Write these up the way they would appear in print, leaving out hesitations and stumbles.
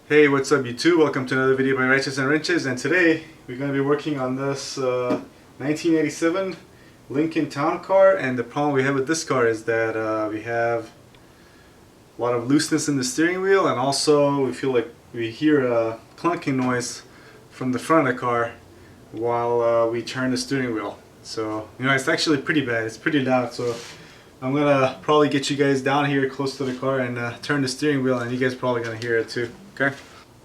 Hey, what's up YouTube? Welcome to another video by Righteous and Wrenches, and today we're going to be working on this 1987 Lincoln TownCar. And the problem we have with this car is that we have a lot of looseness in the steering wheel, and also we feel like we hear a clunking noise from the front of the car while we turn the steering wheel. So, you know, it's actually pretty bad. It's pretty loud, so I'm going to probably get you guys down here close to the car and turn the steering wheel, and you guys probably going to hear it too. Okay.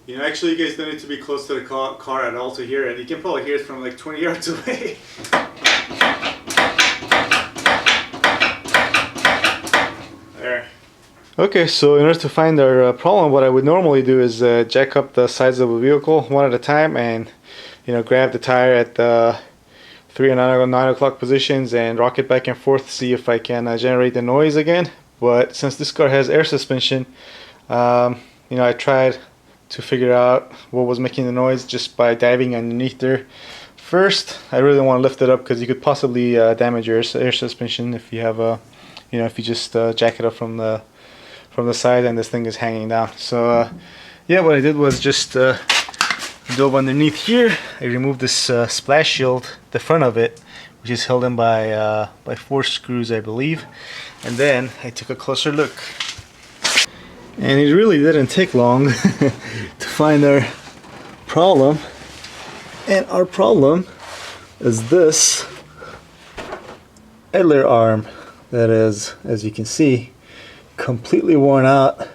You know, actually, you guys don't need to be close to the car at all to hear it. You can probably hear it from like 20 yards away. There. Okay, so in order to find our problem, what I would normally do is jack up the sides of the vehicle one at a time, and grab the tire at the 3 and 9 o'clock positions and rock it back and forth, see if I can generate the noise again. But since this car has air suspension, I tried to figure out what was making the noise just by diving underneath there. First, I really want to lift it up because you could possibly damage your air suspension if you have if you just jack it up from the side and this thing is hanging down. So yeah, what I did was just dove underneath here. I removed this splash shield, the front of it, which is held in by 4 screws, I believe, and then I took a closer look. And it really didn't take long to find our problem. And our problem is this idler arm that is, as you can see, completely worn out.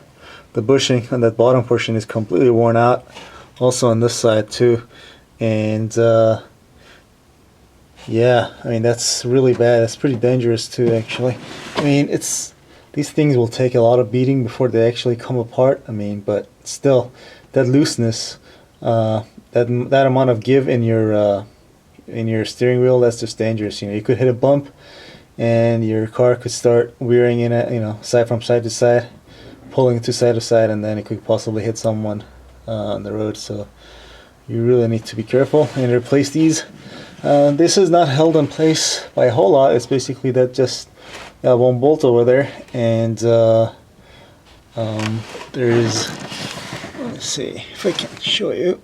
The bushing on that bottom portion is completely worn out. Also on this side too. And yeah, I mean, that's really bad. It's pretty dangerous too, actually. I mean, these things will take a lot of beating before they actually come apart. I mean, but still, that looseness, that amount of give in your steering wheel, that's just dangerous. You could hit a bump, and your car could start veering in side from side to side, pulling to side to side, and then it could possibly hit someone on the road. So you really need to be careful and replace these. This is not held in place by a whole lot. It's basically that just one bolt over there, and there's, let's see if I can show you.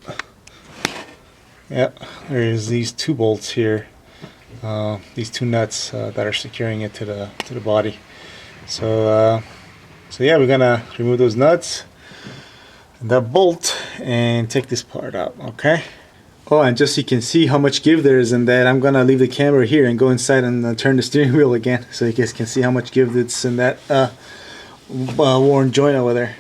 Yeah, there's these 2 bolts here, these 2 nuts that are securing it to the body. So yeah, we're gonna remove those nuts and that bolt and take this part out. Okay. Oh, and just so you can see how much give there is in that, I'm gonna leave the camera here and go inside and turn the steering wheel again, so you guys can see how much give that's in that worn joint over there.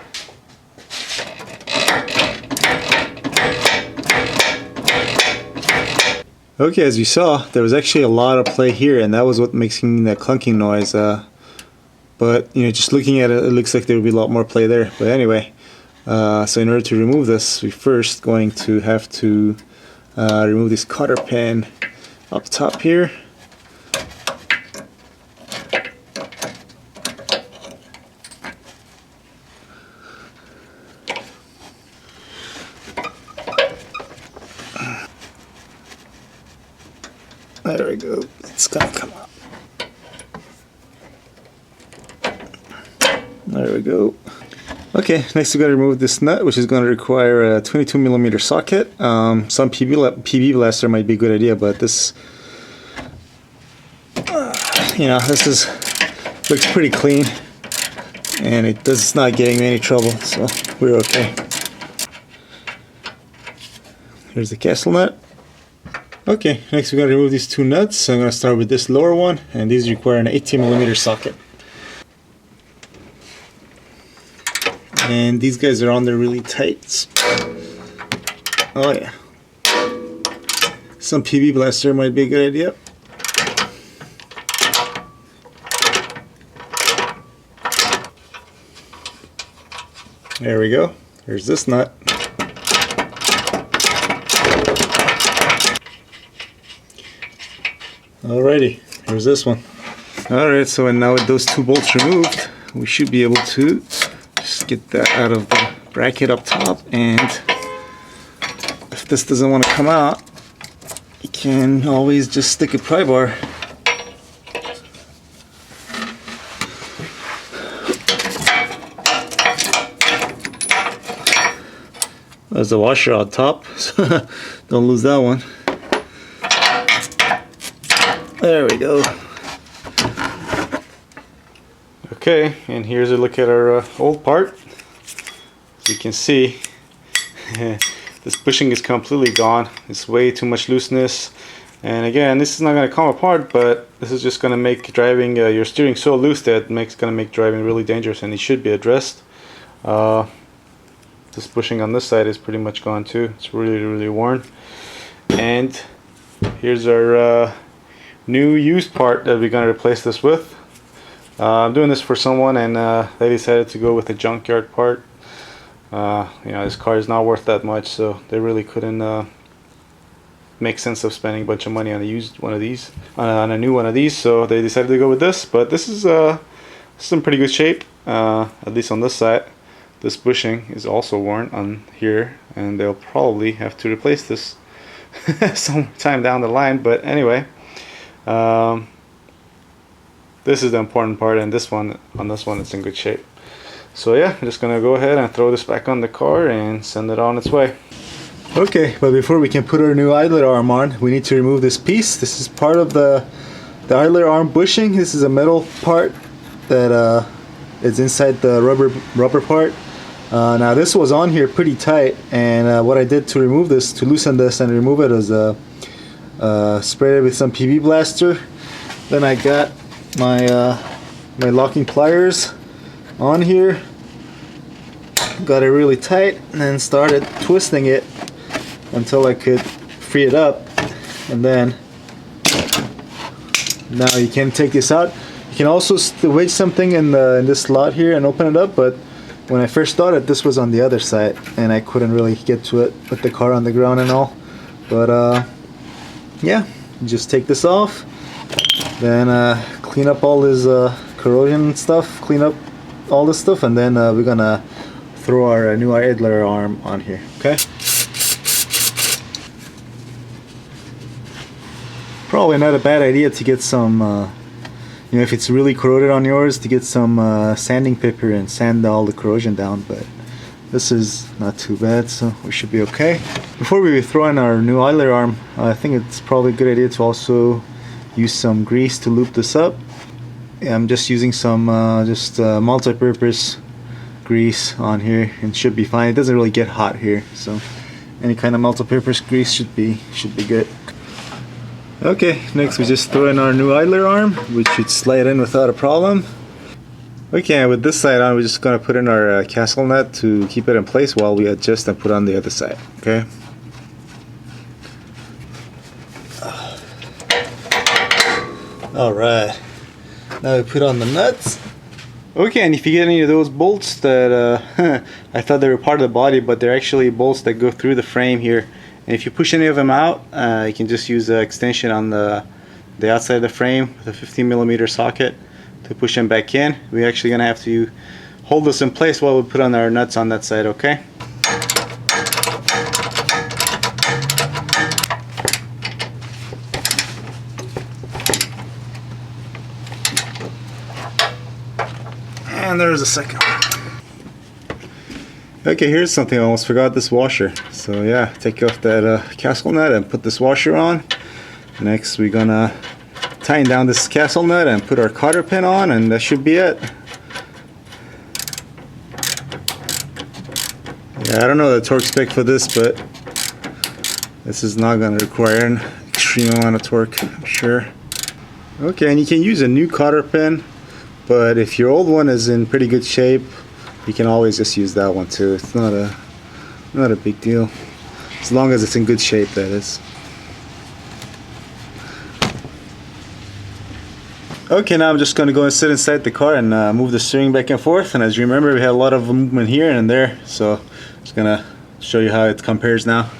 Okay, as you saw, there was actually a lot of play here, and that was what making that clunking noise. But just looking at it, it looks like there would be a lot more play there. But anyway, so in order to remove this, we're first going to have to remove this cotter pin up top here. There we go. It's gonna come out. There we go. Okay, next we're going to remove this nut, which is going to require a 22mm socket. Some PB blaster might be a good idea, but this, this looks pretty clean, and it's not getting me any trouble, so we're okay. Here's the castle nut. Okay, next we're going to remove these 2 nuts. So I'm going to start with this lower one, and these require an 18mm socket. And these guys are on there really tight. Oh yeah. Some PB blaster might be a good idea. There we go. Here's this nut. Alrighty, here's this one. Alright, so now with those 2 bolts removed, we should be able to just get that out of the bracket up top, and if this doesn't want to come out, you can always just stick a pry bar There's a washer on top, so don't lose that one. There we go. Okay, and here's a look at our old part. As you can see, this bushing is completely gone. It's way too much looseness. And again, this is not going to come apart, but this is just going to make driving, your steering so loose that it's going to make driving really dangerous, and it should be addressed. This bushing on this side is pretty much gone too. It's really worn. And here's our new used part that we're going to replace this with. I'm doing this for someone, and they decided to go with a junkyard part. You know, this car is not worth that much, so they really couldn't make sense of spending a bunch of money on a used one of these, on a new one of these. So they decided to go with this. But this is in pretty good shape, at least on this side. This bushing is also worn on here, and they'll probably have to replace this sometime down the line. But anyway, this is the important part, and on this one it's in good shape. So yeah, I'm just gonna go ahead and throw this back on the car and send it on its way. Okay, but before we can put our new idler arm on, we need to remove this piece. This is part of the idler arm bushing. This is a metal part that is inside the rubber part. Now this was on here pretty tight, and what I did to remove this, to loosen this and remove it, is sprayed it with some PB blaster. Then I got my my locking pliers on here, got it really tight, and then started twisting it until I could free it up. And then now you can take this out. You can also wedge something in this slot here and open it up, but when I first started, this was on the other side and I couldn't really get to it with the car on the ground and all. But yeah, just take this off, then clean up all this corrosion stuff, clean up all this stuff, and then we're gonna throw our new idler arm on here. Okay, probably not a bad idea to get some you know, if it's really corroded on yours, to get some sanding paper and sand all the corrosion down. But this is not too bad, so we should be okay. Before we throw in our new idler arm, I think it's probably a good idea to also use some grease to loop this up. I'm just using some multi-purpose grease on here, and it should be fine. It doesn't really get hot here, so any kind of multi-purpose grease should be good. Okay, next we just throw in our new idler arm, which should slide in without a problem. Okay, with this side on, we're just going to put in our castle nut to keep it in place while we adjust and put on the other side. Okay. Alright, now we put on the nuts. Okay, and if you get any of those bolts that I thought they were part of the body, but they're actually bolts that go through the frame here. And if you push any of them out, you can just use the extension on the outside of the frame with a 15mm socket to push them back in. We're actually going to have to hold this in place while we put on our nuts on that side, okay? And there's a second one. Okay, here's something I almost forgot, this washer. So yeah, take off that castle nut and put this washer on. Next we're gonna tighten down this castle nut and put our cotter pin on, and that should be it. Yeah, I don't know the torque spec for this, but this is not gonna require an extreme amount of torque, I'm sure. Okay, and you can use a new cotter pin, but if your old one is in pretty good shape, you can always just use that one too. It's not a big deal, as long as it's in good shape, that is. Okay, now I'm just going to go and sit inside the car and move the steering back and forth. And as you remember, we had a lot of movement here and there, so I'm just going to show you how it compares now.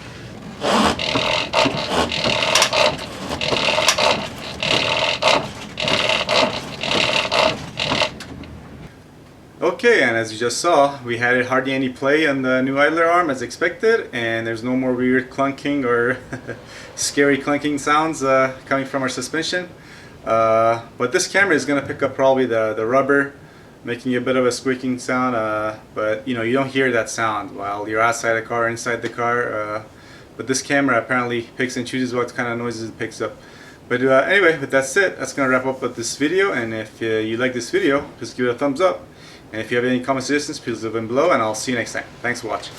Okay, and as you just saw, we had hardly any play on the new idler arm as expected, and there's no more weird clunking or scary clunking sounds coming from our suspension. But this camera is going to pick up probably the rubber making a bit of a squeaking sound, but you don't hear that sound while you're outside the car or inside the car. But this camera apparently picks and chooses what kind of noises it picks up. But anyway, with that said, that's going to wrap up with this video. And if you like this video, just give it a thumbs up. And if you have any comment suggestions, please leave them below, and I'll see you next time. Thanks for watching.